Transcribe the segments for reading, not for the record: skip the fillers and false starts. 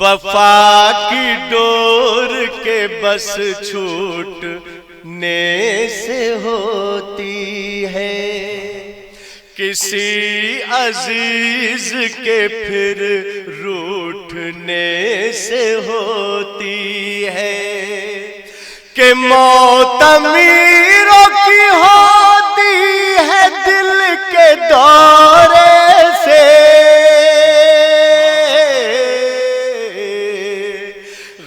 वफा की डोर के बस छूटने से होती है, किसी अजीज के फिर रूठने से होती है, कि मौत अमीरों की होती है दिल के दौरे से,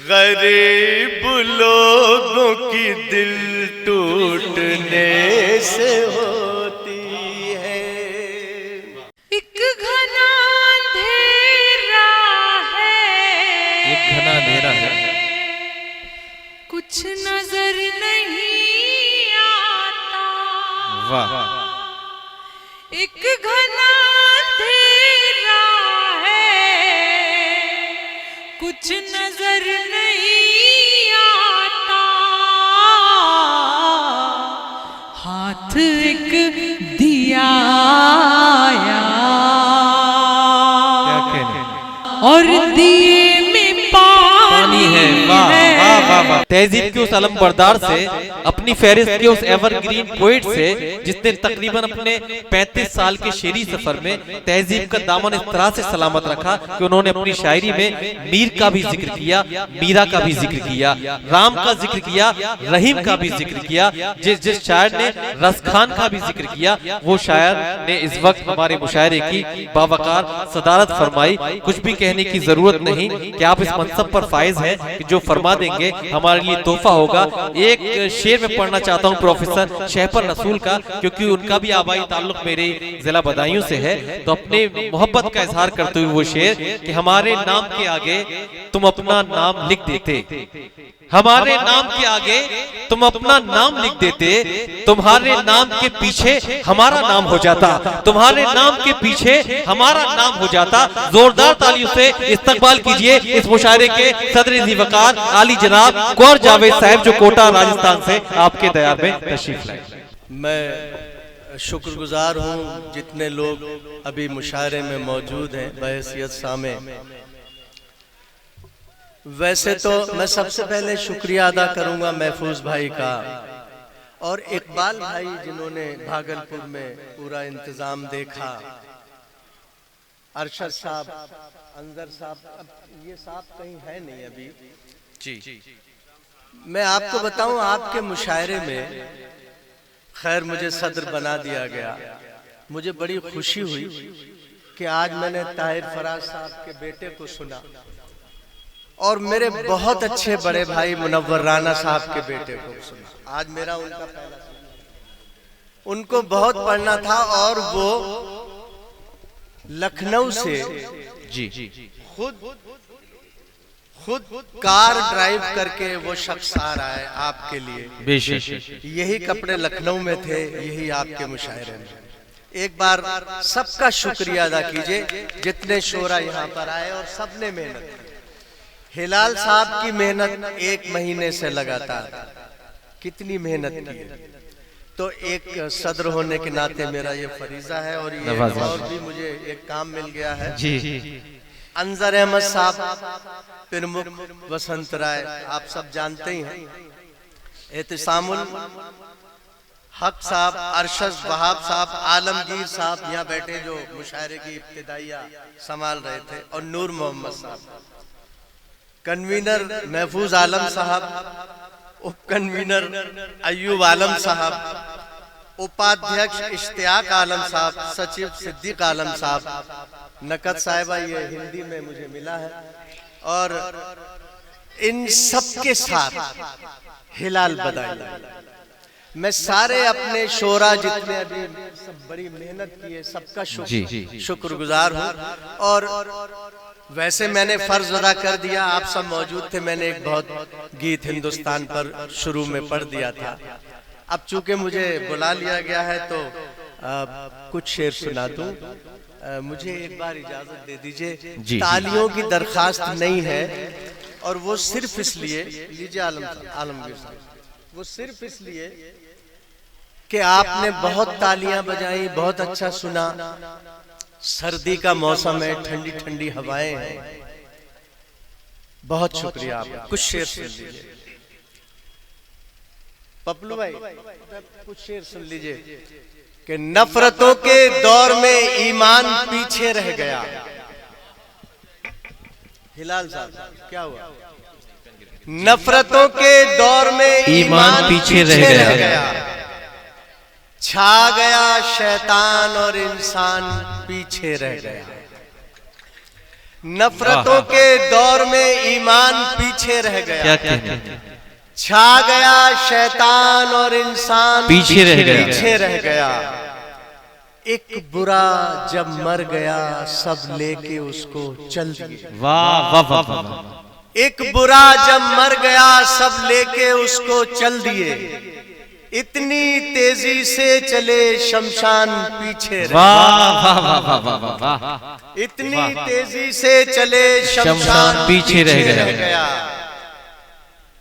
गरीब लोगों की दिल टूटने से होती है। एक घना अंधेरा है, एक घना अंधेरा है, कुछ नजर नहीं आता। वाह। एक घना अंधेरा है, कुछ नजर नहीं आता। हाथ एक दिया आया, क्या कहने, और दिए में पानी है। वाह वाह वाह वाह। तहजीब के उस अलमबरदार से, अपनी फहरिस्त के उस एवरग्रीन पोइट से, जिसने तकरीबन अपने 35 साल के शेरी सफर में तहजीब का दामन इस तरह से सलामत रखा कि उन्होंने अपनी शायरी में मीर का भी जिक्र किया, मीरा का भी जिक्र किया, राम का जिक्र किया, रहीम का भी जिक्र किया। जिस शायर ने रसखान का भी जिक्र किया, वो शायर ने इस वक्त हमारे मुशायरे की बावकार सदारत फरमाई। कुछ भी कहने की जरूरत नहीं कि आप इस मनसब पर फायज हैं कि जो फरमा देंगे हमारे लिए तोहफा होगा। एक शेर में पढ़ना चाहता हूँ प्रोफेसर शहपर रसूल का, क्योंकि उनका भी आबाई ताल्लुक मेरे जिला बदायूं से है, तो अपने मोहब्बत का इजहार करते हुए वो शेर कि हमारे नाम के आगे तुम अपना नाम लिख देते, हमारे नाम के आगे तुम अपना नाम लिख देते, तुम्हारे नाम के पीछे हमारा नाम हो जाता, तुम्हारे नाम के पीछे हमारा नाम हो जाता। जोरदार तालियों से इस्तकबाल कीजिए इस मुशायरे के सदर ज़ीवकार आली जनाब कौर जावेद साहब, जो कोटा राजस्थान से आपके दयार में तशरीफ लाए। मैं शुक्रगुजार हूँ जितने लोग अभी मुशायरे में मौजूद हैं बहैसियत सामे। वैसे तो मैं सबसे पहले शुक्रिया अदा करूंगा महफूज भाई का और इकबाल भाई जिन्होंने भागलपुर में पूरा इंतजाम देखा, अरशद साहब, अंजर साहब, ये साहब कहीं है नहीं अभी जी। मैं आपको बताऊं, आपके मुशायरे में खैर मुझे सदर बना दिया गया। मुझे बड़ी खुशी हुई कि आज मैंने ताहिर फराज साहब के बेटे को सुना और मेरे बहुत अच्छे बड़े भाई मुनव्वर राना साहब के बेटे को सुना। आज मेरा उनका पहला, उनको बहुत पढ़ना था और वो लखनऊ से जी खुद कार ड्राइव करके वो शख्स आ रहा है आपके लिए। बेशक यही कपड़े लखनऊ में थे, यही आपके मुशायरे में। एक बार सबका शुक्रिया अदा कीजिए जितने शोरा यहाँ पर आए और सबने मेहनत की। हिलाल साहब की मेहनत 1 महीने से लगातार, कितनी मेहनत की। तो एक सदर होने के नाते मेरा ये फरीजा है और ये और भी मुझे एक काम मिल गया है जी। अंजर अहमद साहब प्रमुख वसंत राय, आप सब जानते ही हैं। एहतिसामुल हक साहब, अरशद वहाब साहब, आलमगीर साहब यहाँ बैठे जो मुशायरे की इब्तिदाइया संभाल रहे थे, और नूर मोहम्मद साहब, कन्वीनर महफूज आलम साहब, उप कन्वीनर अयूब आलम साहब, उपाध्यक्ष इश्तियाक आलम साहब, सचिव सिद्दीक आलम साहब, नकद साहिबा ये हिंदी में मुझे मिला है, और इन सब के साथ हिलाल बदाई। मैं सारे अपने शोरा जितने अभी सब बड़ी मेहनत की है सबका शुक्रगुजार हूँ। और वैसे मैंने फर्ज अदा कर दिया, आप सब मौजूद थे, मैंने एक बहुत गीत हिंदुस्तान पर शुरू में पढ़ दिया था। अब चूंकि मुझे बुला लिया गया है तो कुछ शेर सुना दूं। मुझे एक बार इजाजत दे दीजिए। तालियों की दरखास्त नहीं है और वो सिर्फ इसलिए, लीजिए आलमगीर साहब, वो सिर्फ इसलिए कि आपने बहुत तालियां बजाई, बहुत अच्छा सुना। सर्दी का मौसम है, ठंडी ठंडी हवाएं हैं, बहुत शुक्रिया आपका। कुछ शेर सुन लीजिए पपलू भाई, कुछ शेर सुन लीजिए कि नफरतों के दौर में ईमान पीछे रह गया। हिलाल साहब क्या हुआ? नफरतों के दौर में ईमान पीछे रह गया। छा गया शैतान और इंसान पीछे रह गया। नफरतों के दौर में ईमान पीछे रह गया। छा गया शैतान और इंसान पीछे रह गया। एक बुरा जब मर गया सब लेके उसको चल दिए। वाह वाह वाह वाह। एक बुरा जब मर गया सब लेके उसको चल दिए। इतनी तेजी से चले शमशान पीछे रह गया। इतनी तेजी से चले शमशान पीछे रह गया।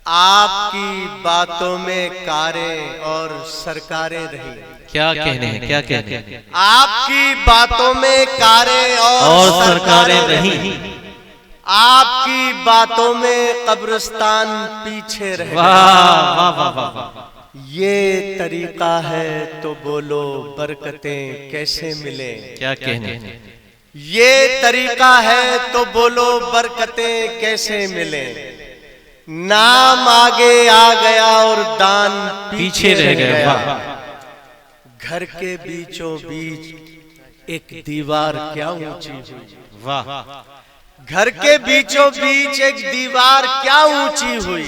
आपकी बातों में कारें और सरकारें रही। क्या कहने हैं, क्या कहने हैं? आपकी बातों में कारें और सरकारें रही। आपकी बातों में कब्रिस्तान पीछे रह गया। ये तरीका है तो बोलो बरकतें कैसे मिले। क्या कहने? ये तरीका है तो बोलो बरकतें कैसे मिले। नाम आगे आ गया और दान पीछे रह गया। घर के बीचों बीच एक दीवार क्या ऊंची हुई। वाह। घर के बीचों बीच एक दीवार क्या ऊंची हुई।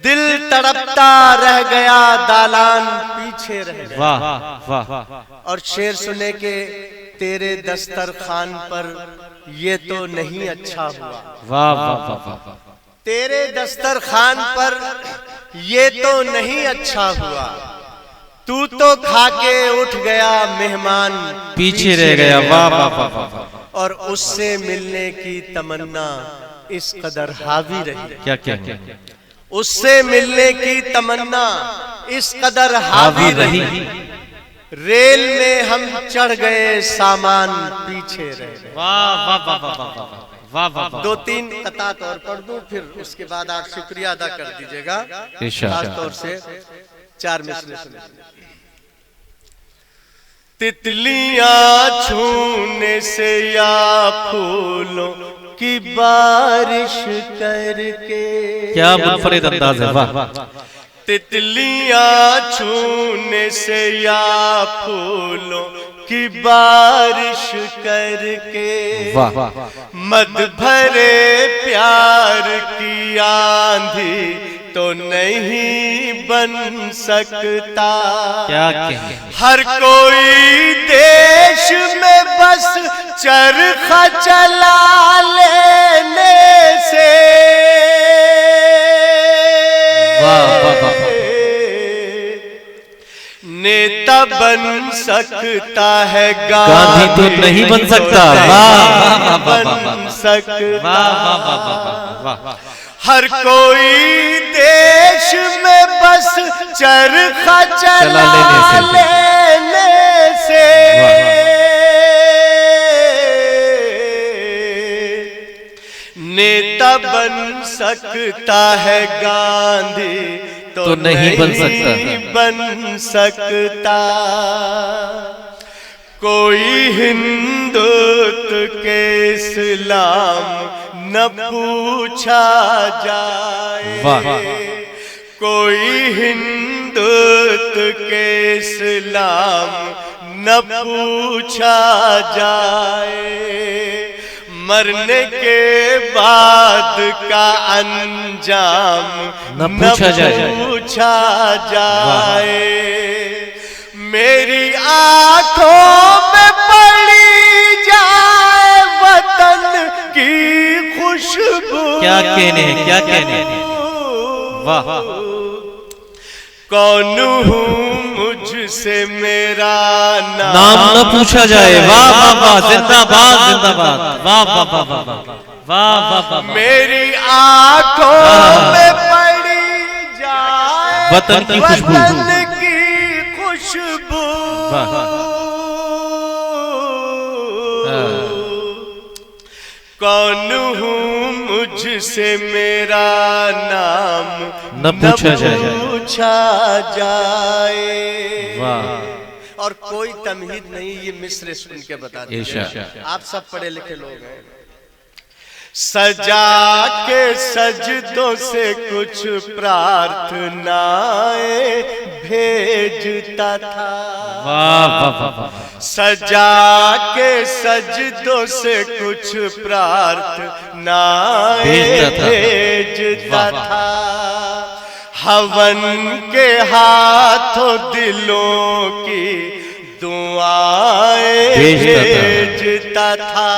दिल तड़पता रह गया दालान पीछे रह गया। वाह वाह। और शेर सुने के तेरे दस्तरखान पर ये तो नहीं अच्छा हुआ। वाह वाह वाह। तेरे दस्तरखान पर ये तो नहीं अच्छा हुआ। तू तो खा के उठ गया मेहमान पीछे रह गया। वाह वाह वाह। और उससे मिलने की तमन्ना इस कदर हावी रही। क्या क्या? उससे मिलने की तमन्ना इस कदर हावी रही। रेल में हम चढ़ गए सामान पीछे रह गए। वाह वाह वाह वाह वाह वाह। दो तीन कतात और पढ़ दूं फिर उसके बाद आप शुक्रिया अदा कर दीजिएगा। खास तौर से 4 मिसरे सुनिए। तितलियां छूने से या फूलों की बारिश करके। क्या मुनफरिद अंदाज है। वाह। तितलियां छूने से या फूलों की बारिश करके। वाह। मद भरे प्यार की आंधी तो नहीं बन सकता। क्या कहने? हर कोई देश में बस चरखा चला लेने से। नेता बन सकता है गांधी तो नहीं बन सकता। बन सकता। हर कोई देश में बस चरखा चला लेने से। नेता बन सकता है गांधी तो नहीं बन सकता। कोई हिंदुत्व के इस्लाम न पूछा जाए। कोई हिंदुत्व के इस्लाम न पूछा जाए। मरने के बाद का अंजाम न पूछा जाए। मेरी आंखों में पड़ी जाए वतन की खुशबू। क्या कहने हैं, क्या कहने हैं। वाह। कौन हूँ मुझसे मेरा नाम न पूछा जाए। वाह वाह वाह। जिंदाबाद जिंदाबाद। वाह वाह वाह वाह वाह वाह। मेरी आंखों में पड़ी जाए वतन की खुशबू। कौन हूँ मुझसे मेरा नाम न पूछा जाए। वाह। और कोई तमहीद नहीं, ये मिसरे सुन के बता दीजिए, आप सब पढ़े लिखे लोग हैं। सजा के सजदों से कुछ प्रार्थनाएं भेजता था। वाह वाह वाह। सजा के सजदों से कुछ प्रार्थनाएं भेजता था। हवन के हाथों दिलों की दुआएं भेजता था।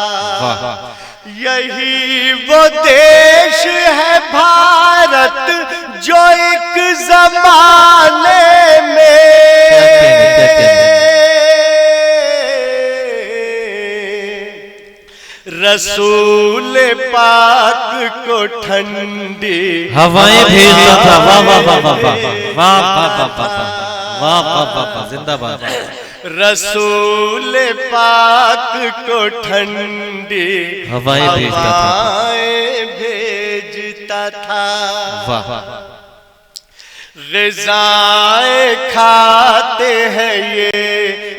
यही वो देश है भारत जो एक जमाने में रसूल पाक को ठंडी हवाएं भेजता था। वाह वाह वाह वाह वाह वाह वाह वाह वाह, जिंदाबाद। रसूल पाक को ठंडी हवाएं भेजता था। वाह। ग़िज़ाएं खाते हैं ये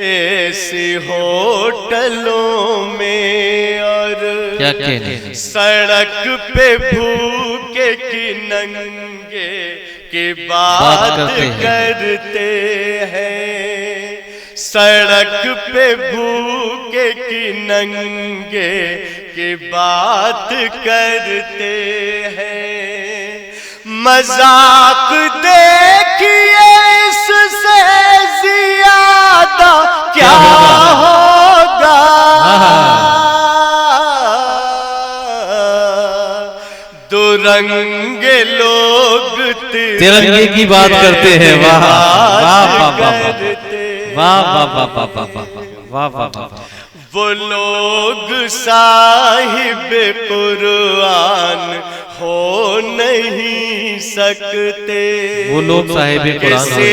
ऐसी होटलों में, और क्या कहने, सड़क पे भूखे की नंगे की बात करते हैं। सड़क पे भूखे की नंगे की बात करते हैं। मजाक देखिए इससे ज्यादा क्या होगा। दुरंगे लोग तिरंगे की बात करते हैं। वाह वाह वाह वाह वाह वाह वाह वाह वाह। वो लोग साहिब कुरान हो नहीं सकते। वो लोग साहिब कुरान किसी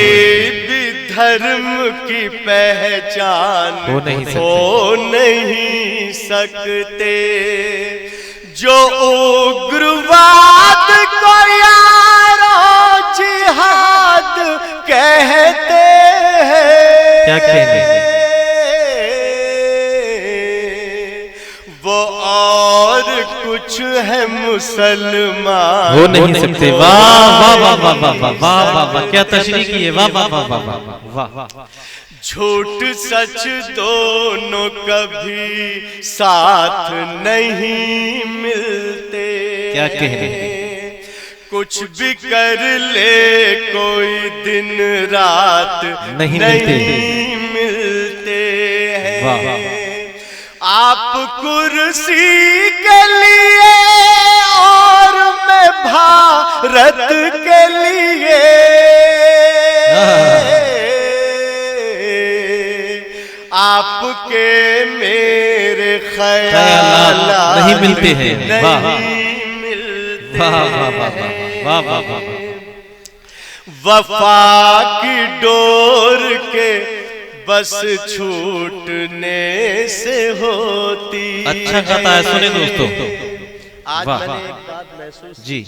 भी धर्म की पहचान हो नहीं सकते। जो उग्रवाद को यारो जिहाद कहते हैं, क्या कहने, वो और कुछ है मुसलमान हो नहीं सकते। वाह वाह वाह वाह वाह वाह वाह, क्या तशरीह की है। वाह वाह वाह वाह वाह वाह। झूठ सच दोनों कभी साथ नहीं मिलते। क्या कहने, कुछ भी कर ले कोई दिन रात नहीं मिलते हैं। आप कुर्सी के लिए और मैं भारत के लिए, आपके मेरे ख्याल नहीं मिलते हैं। वाह वाह वाह वाह वाह। वफा की डोर के बस छूटने से होती। अच्छा गाता है, सुने दोस्तों। आज मैंने एक बात महसूस जी,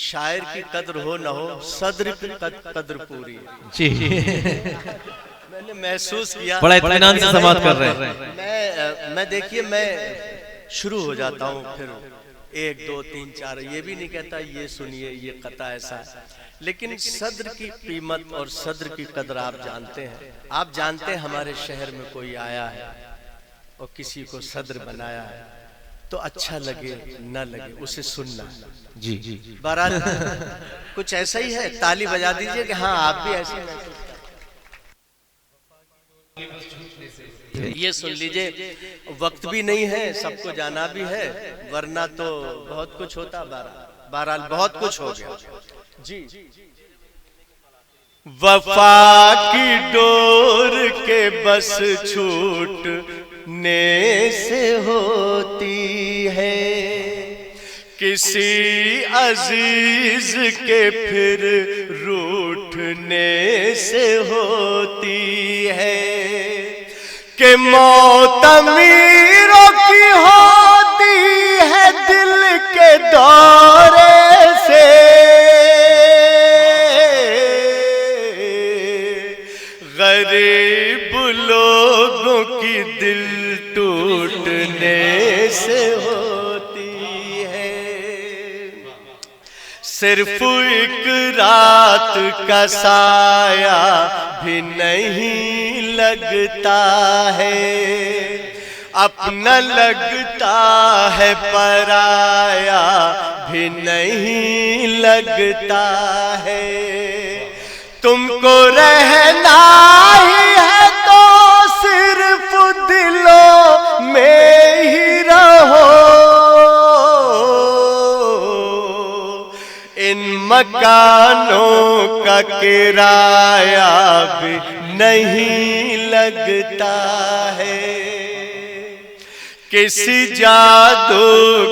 शायर की कद्र हो न हो, सद्र की कद्र पूरी जी। मैंने महसूस किया। बड़ा इत्मीनान से समाप्त कर रहे हैं। मैं देखिए, मैं शुरू हो जाता हूँ, फिर 1 2 3 4 ये भी नहीं कहता ये सुनिए ये कता ऐसा है। लेकिन सद्र की कीमत और सद्र की कदर आप जानते हैं। आप जानते हैं हमारे शहर में कोई आया है और किसी को सद्र बनाया है, तो अच्छा लगे न लगे उसे सुनना। जी, बहरहाल कुछ ऐसा ही है। ताली बजा दीजिए कि हाँ आप भी ऐसे ये सुन लीजिए। वक्त भी नहीं है, सबको जाना भी है, वरना तो बहुत कुछ होता। बहरहाल बहुत कुछ हो गया जी। वफा की डोर के बस छूटने से होती है। किसी अजीज के फिर रूठने से होती है। कि मौत अमीरों की होती है दिल के दौरे से गरीब लोगों की दिल टूटने से होती है। सिर्फ एक रात का साया भी नहीं लगता है, अपना लगता है पराया भी नहीं लगता है। तुमको रहना ही है तो सिर्फ दिलों में ही रहो, इन मकानों का किराया भी नहीं लगता है। किसी जादू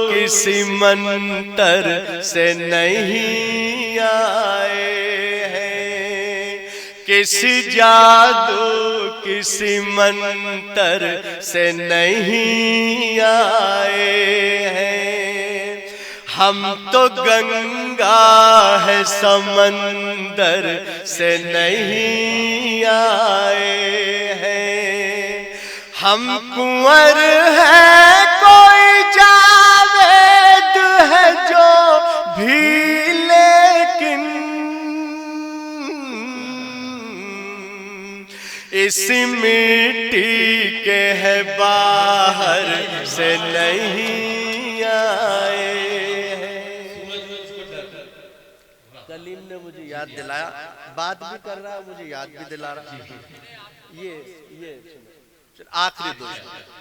किसी मंतर से नहीं आए हैं, किसी जादू किसी मंतर से नहीं आए हैं। हम तो गंगा है समंदर से नहीं आए हैं। हम कुंवर है कोई जावेद है जो भी, लेकिन इस मिट्टी के है बाहर से नहीं आए हैं। कलीम ने मुझे याद दिलाया, बात भी कर रहा है, मुझे याद भी दिला रहा। ये आखिरी दो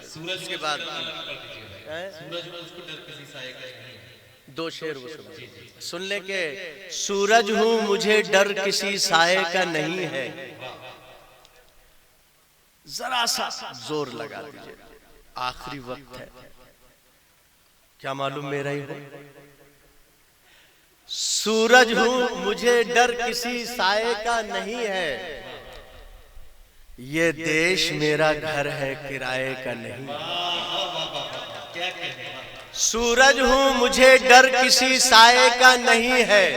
सूरज के बाद दो शेर वो सुन ले के, सूरज हूँ मुझे डर किसी साए का नहीं है। जरा सा जोर लगा दीजिए, आखिरी वक्त है, क्या मालूम मेरा ही हो। सूरज हूँ मुझे डर किसी साए का नहीं है, ये देश मेरा घर है किराए का नहीं। सूरज हूँ मुझे डर किसी साए का नहीं है,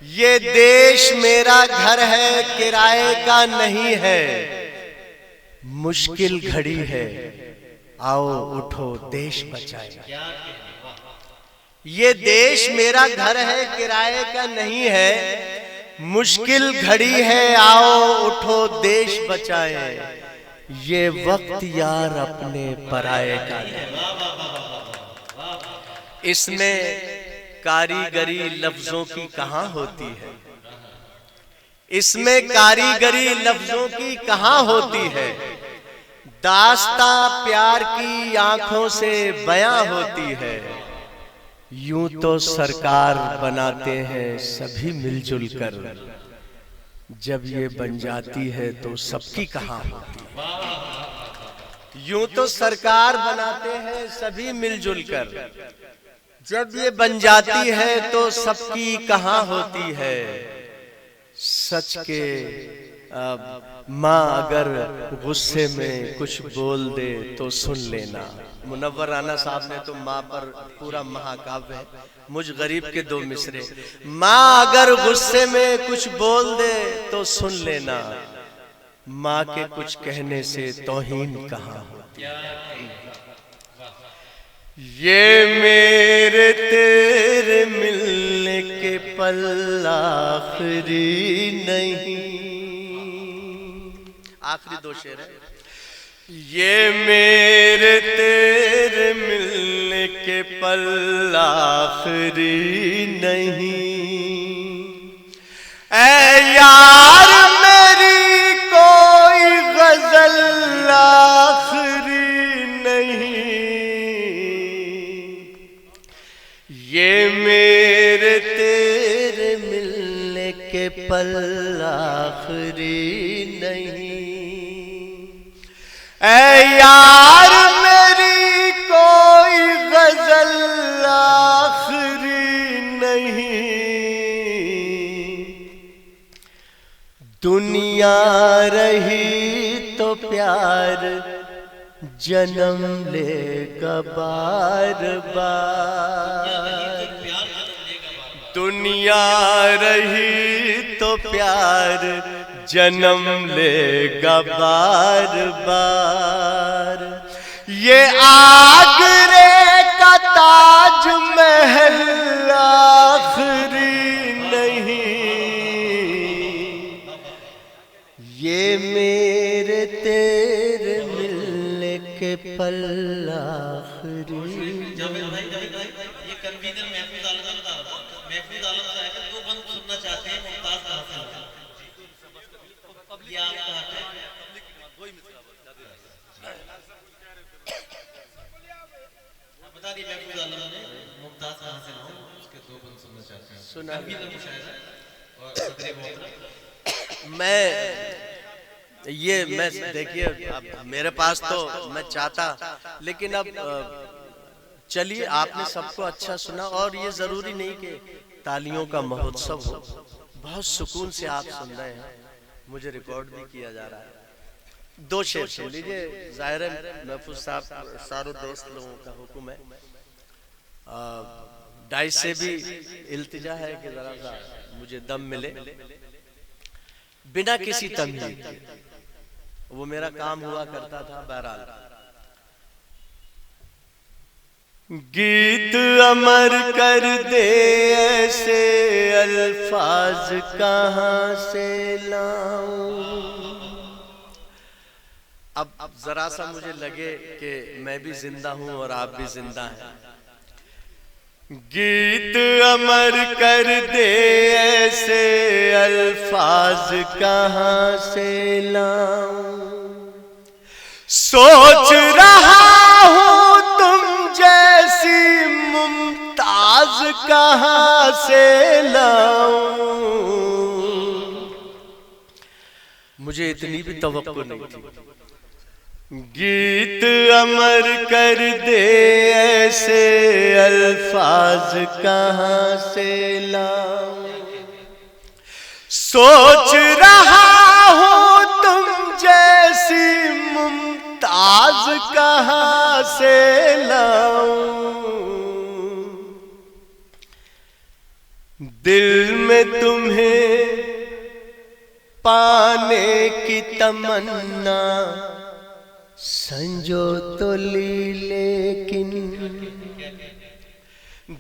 ये देश मेरा घर है किराए का नहीं है। मुश्किल घड़ी है आओ उठो देश बचाए, ये देश मेरा घर है किराए का नहीं है। मुश्किल घड़ी है आओ उठो देश बचाए, ये वक्त यार अपने पराए का नहीं। इसमें कारीगरी लफ्जों की कहाँ होती है, इसमें कारीगरी लफ्जों की कहाँ होती है। दास्ता प्यार की आंखों से बयां होती है, यूं तो सरकार बनाते हैं सभी मिलजुल कर, जब ये बन जाती है तो सबकी कहाँ होती है। यूं तो सरकार बनाते हैं सभी मिलजुल कर, जब ये बन जाती है तो सबकी कहाँ होती है। सच के माँ अगर गुस्से में कुछ बोल दे तो सुन लेना। मुनव्वर राना साहब ने तो माँ पर पूरा महाकाव्य है, मुझ गरीब के दो मिसरे। माँ अगर गुस्से में कुछ बोल दे तो सुन लेना, माँ के कुछ कहने से तौहीन कहाँ होती। ये मेरे तेरे मिलने के पल आखिरी नहीं। आखिरी दो शेर है। ये मेरे तेरे मिलने के पल आखिरी नहीं, ऐ यार मेरी कोई गजल आखिरी नहीं। ये मेरे तेरे मिलने के पल आखिरी नहीं, ऐ यार मेरी कोई गजल आखिरी नहीं। दुनिया रही तो प्यार जन्म लेगा बार बार। दुनिया रही तो प्यार जन्म लेगा बार बार। ये आगरे का ताजमहल आखिरी नहीं, ये मेरे तेरे मिलने के पल आखिरी। ये कन्वीनर महफूज आलम साहब दो बंद सुनना चाहते हैं, मुमताज कहां से लाऊं? ये आपका हक है। बता दिए महफूज आलम ने मुमताज कहां से लाऊं, उसके दो बंद सुनना चाहते हैं। सुना कन्वीनर मुशायरा और सदर मोहतरम। मैं देखिए, अब मेरे पास तो मैं चाहता, लेकिन अब चलिए, आपने सबको अच्छा सुना और ये जरूरी नहीं कि तालियों का महोत्सव हो। बहुत सुकून से आप सुन रहे हैं, मुझे रिकॉर्ड भी किया जा रहा है। दो शेर सुन लीजिए। जाहिर है महफूज साहब सारों दोस्त लोगों का हुक्म है। डाइस से भी इल्तिजा है कि जरा सा मुझे दम मिले बिना किसी तमहीद के। वो मेरा काम हुआ करता था। बहरहाल, गीत अमर कर दे ऐसे अल्फाज कहां से लाऊं। अब जरा सा मुझे लगे कि मैं भी जिंदा हूं और आप भी जिंदा हैं। गीत अमर कर दे ऐसे अल्फाज कहां से लाऊं। सोच रहा हूं तुम जैसी मुमताज कहां से लाऊं। मुझे इतनी भी तवक्को नहीं थी। गीत अमर कर दे ऐसे अल्फाज कहां से लाऊं। सोच रहा हूं तुम जैसी मुमताज कहां से लाऊं। दिल में तुम्हें पाने की तमन्ना संजो तो ली, लेकिन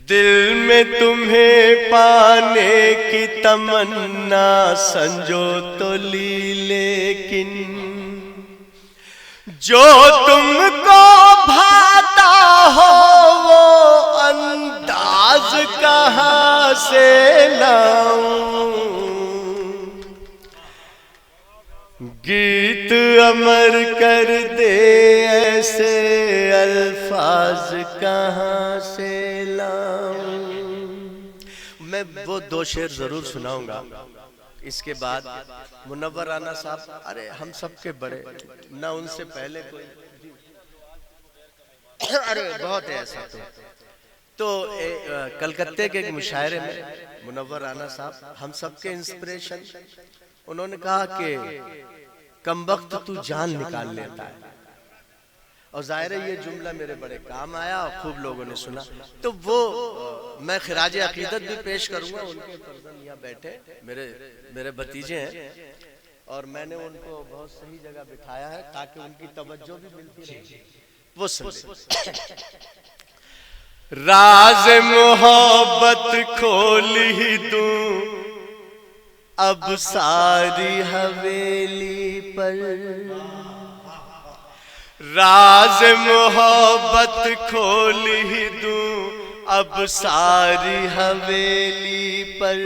दिल में तुम्हें पाने की तमन्ना संजो तो ली, लेकिन जो तुमको भाता हो वो अंदाज कहां से लाऊं। गीत अमर कर दे ऐसे अल्फाज कहां से लाऊं। मैं वो दो शेर जरूर सुनाऊंगा। इसके बाद मुनव्वर राना साहब, अरे हम सबके बड़े ना, उनसे पहले कोई अरे बहुत है ऐसा। तो कलकत्ते के एक मुशायरे में मुनव्वर राना साहब हम सबके इंस्पिरेशन, उन्होंने कहा कि कम वक्त तू जान निकाल लेता है। और जाहिर है ये जुमला मेरे बड़े काम आया और खूब लोगों ने सुना। तो वो मैं खिराज अकीदत भी पेश करूंगा। उनके फर्जंद यहाँ बैठे मेरे भतीजे हैं और मैंने उनको बहुत सही जगह बिठाया है ताकि उनकी तवज्जो भी मिलती रहे। वो सुन राज मोहब्बत खोल ही दूं अब सारी हवेली पर। राज मोहब्बत खोल ही दूं अब सारी हवेली पर।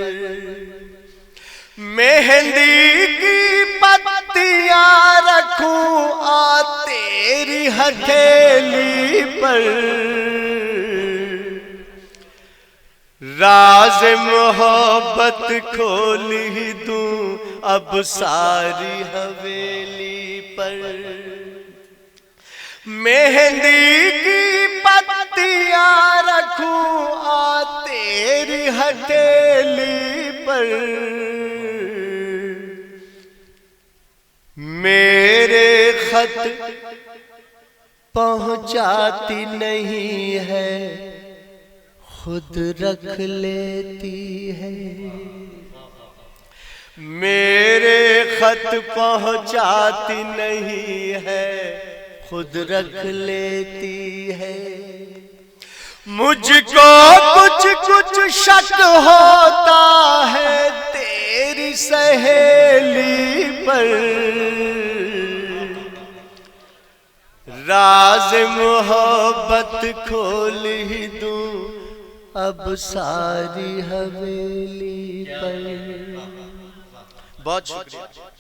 मेहंदी की पत्तियां रखूं आ तेरी हथेली पर। राज मोहब्बत खोल ही दूं अब सारी हवेली पर। मेहंदी की पत्तियां रखूं आ तेरी हथेली पर। मेरे खत पहुंचाती नहीं है, खुद रख लेती है। मेरे खत पहुंचाती नहीं है, खुद रख लेती है। मुझको कुछ कुछ शक होता है तेरी सहेली पर, राज मोहब्बत खोल ही दूं अब सारी हवेली पर। बहुत शुक्रिया।